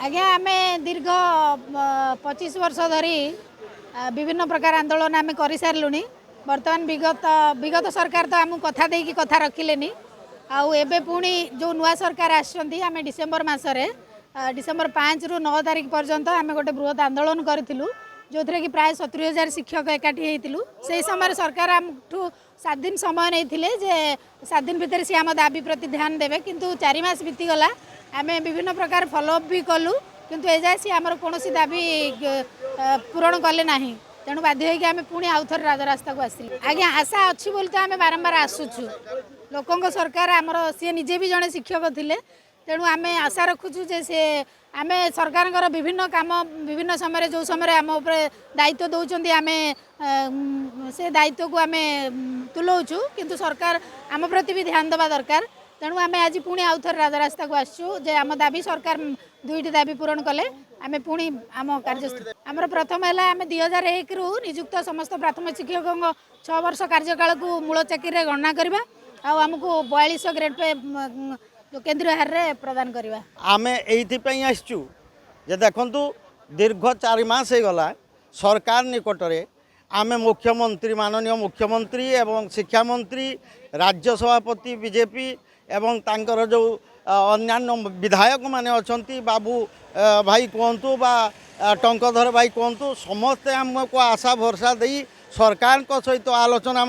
आज्ञा आम दीर्घ 25 वर्ष धरी विभिन्न प्रकार आंदोलन आम कर सारू बर्तमान विगत सरकार तो आम कथा देकी कथा रखिले आबे पुणी जो नुआ सरकार आम डिसेम्बर मसरे डिसेम्बर 5 रु 9 तारिख पर्यंत आम गोटे बृहत आंदोलन करूँ जो थी कि प्राय 70,000 शिक्षक एकाठी होती से समय सरकार आमठू 7 दिन समय नहीं जे 7 दिन भितर सी आम दाबी प्रति ध्यान देवे किंतु 4 मास बीतीगला आम विभिन्न प्रकार फॉलोअप भी कलु किंतु एजाए सी आमर कौन दाबी पूरण कले ना तेणु बाध्य होगी आम पुणी आउ थे राजरास्ता को आसिल आज्ञा आशा अच्छी बोली तो आम बारंबार आसुचु लोकों सरकार आमर सी निजे भी जड़े शिक्षक थे तेणु आम आशा रखुचु जे से आम सरकार विभिन्न काम विभिन्न समय जो समय आम दायित्व दौरान आम से दायित्व को आम तुलाऊँ किंतु सरकार आम प्रति भी ध्यान देवा दरकार तेणु आम आज पुणी आउ थे राजरास्ता को आसचु जे आम दाबी सरकार 2टी दाबी पूरण कले आम पुणी आम कार्यस्थल आमर प्रथम है आम 2001 रु निजुक्त समस्त प्राथमिक शिक्षकों 6 वर्ष कार्यकाल को मूल चाकरी गणना करवा आमको 42 ग्रेड पे जो केंद्रीय हार रे प्रदान करवा आम ये आसचु जे देखु दीर्घ 4 मास हो गला सरकार निकट में आम मुख्यमंत्री माननीय मुख्यमंत्री एवं शिक्षा मंत्री राज्य सभापति बीजेपी एवं तांकर जो अन्यान्य विधायक माने अछंती बाबू भाई कहतु बा टंकधर भाई कहतु समस्ते आमको आशा भरसा दे सरकार सहित आलोचना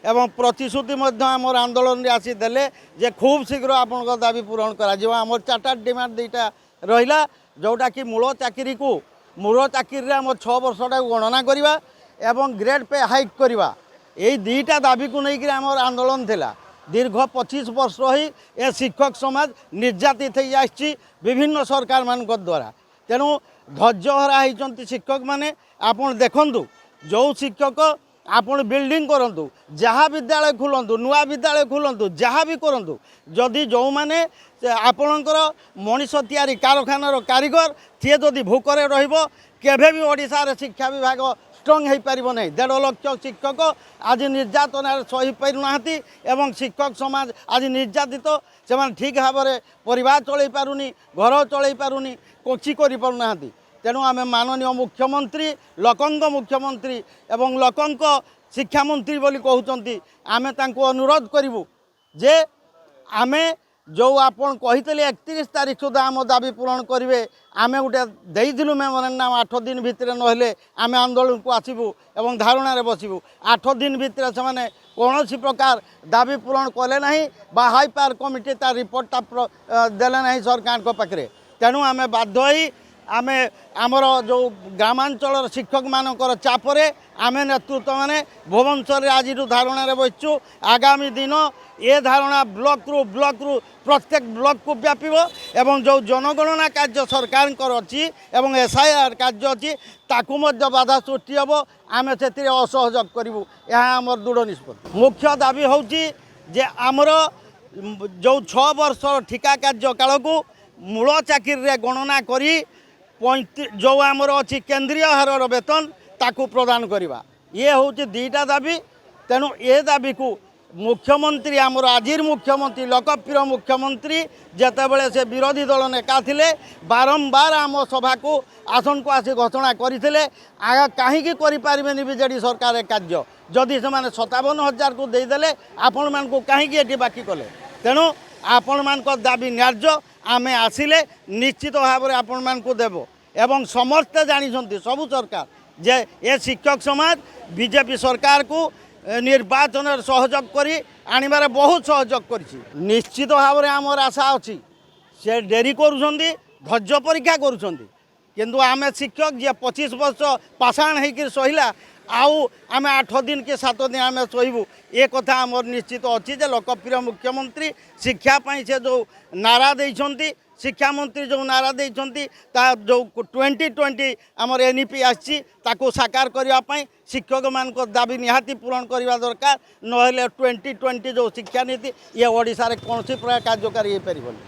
एवं प्रतिश्रुति आमर आंदोलन रे आसी देले जे खूब शीघ्र आपण दाबी पूरण करा आमर 4टा डिमांड 2टा रहिला जोटा कि मूल चाकरी को मूल चाकरी आम 6 वर्षटा गणना करवा एवं ग्रेड पे हाइक करवा यही 2टा दाबी को लेकर आमर आंदोलन थिला दीर्घ 25 वर्ष रही ए शिक्षक समाज निर्यातित हो आसी विभिन्न सरकार मान द्वारा तेणु धैर्यहरा होती शिक्षक माने आपण देखंतु जो शिक्षक आपण बिल्डिंग करंतु जहाँ विद्यालय खुलंतु नुआ विद्यालय खुलंतु जहाँ भी करंतु जदि जो माने आपणकर मनीष तैयारी कारखानार कारीगर सी जदि भूकरे रहिबो केभे भी ओडिशा रे शिक्षा विभाग स्ट्रंग हो पार नहीं 1.5 लाख शिक्षक आज निर्यातन सही पारना एवं शिक्षक समाज आज निर्यातित से ठीक भाव में परिवार चल पारुनी घर चल पारुनी कोची कर पारना तेणु आम माननीय मुख्यमंत्री लोकंक मुख्यमंत्री एवं लोकंक शिक्षा मंत्री बोली कहते आम अनुरोध करूँ जे आम जो आपन कही 31 तारीख सुधा आम दाबी पूरण करेंगे आम गोटे देलु मेमोरेंडम 8 दिन भितर नहले आम आंदोलन को आसबू एवं धारणा बसबू 8 दिन भितर से कौन प्रकार दाबी पूरण कले ना बा हाई पावर कमिटी तार रिपोर्टा देले ना सरकार पाखे तेणु आम बाध्य आम आमर जो ग्रामांचल शिक्षक मानकर चापरे आम नेतृत्व माने भुवनेश्वर आज धारणा बसचु आगामी दिन ये धारणा ब्लॉक रु प्रत्येक ब्लॉक को व्यापीब एवं जो जनगणना कार्य सरकार अच्छी एवं SIR कार्य अच्छी ताकू बाधा सृष्टि हम आम से असहयोग करूँ यह आम दृढ़ निष्पत्ति मुख्य दाबी हूँ जे आमर जो 6 वर्ष ठिका कार्य काल को मूल चाकरी गणना करी जो आमर अच्छी केंद्रीय हार वेतन ताकू प्रदान करवा ये हूँ 2टा दाबी तेणु ये दाबी को मुख्यमंत्री आमर आजिर मुख्यमंत्री लोकप्रिय मुख्यमंत्री जेतेबेले से विरोधी दल नेता थिले बारंबार आम सभा को आसन को आसी घोषणा करते आगा कहीं करें बीजेडी सरकार कार्य जदि से 57,000 को देदेले आपण मान को कहीं बाकी कले तेणु आपण मान दाबी न्याय्य आम आसिले निश्चित भाव में आपण मान को देव एवं समस्ते जानी सबू सरकार जे ये शिक्षक समाज बीजेपी सरकार को निर्वाचन सहयोग करी आनिबार बहुत सहयोग करिछि निश्चित भाव में आमर आशा अच्छी से डेरी करुछंदी धैर्य परीक्षा करुछंदी किंतु आम शिक्षक जे 25 वर्ष पाषाण होकर सहिला आउ आम 8 दिन के 7 दिन आम सहबू ये कथा आमर निश्चित अच्छी जे लोकप्रिय मुख्यमंत्री शिक्षापी से जो नारा देइछंती शिक्षा मंत्री जो नारा देइछंती ता जो 2020 आमर NEP आछि ताको साकार करने शिक्षक मान दाबी निहाती पूरण करने दरकार नहले 2020 जो शिक्षा नीति ये ओडिशा रे कौन प्रकार कार्यकारी हो पारिबनी।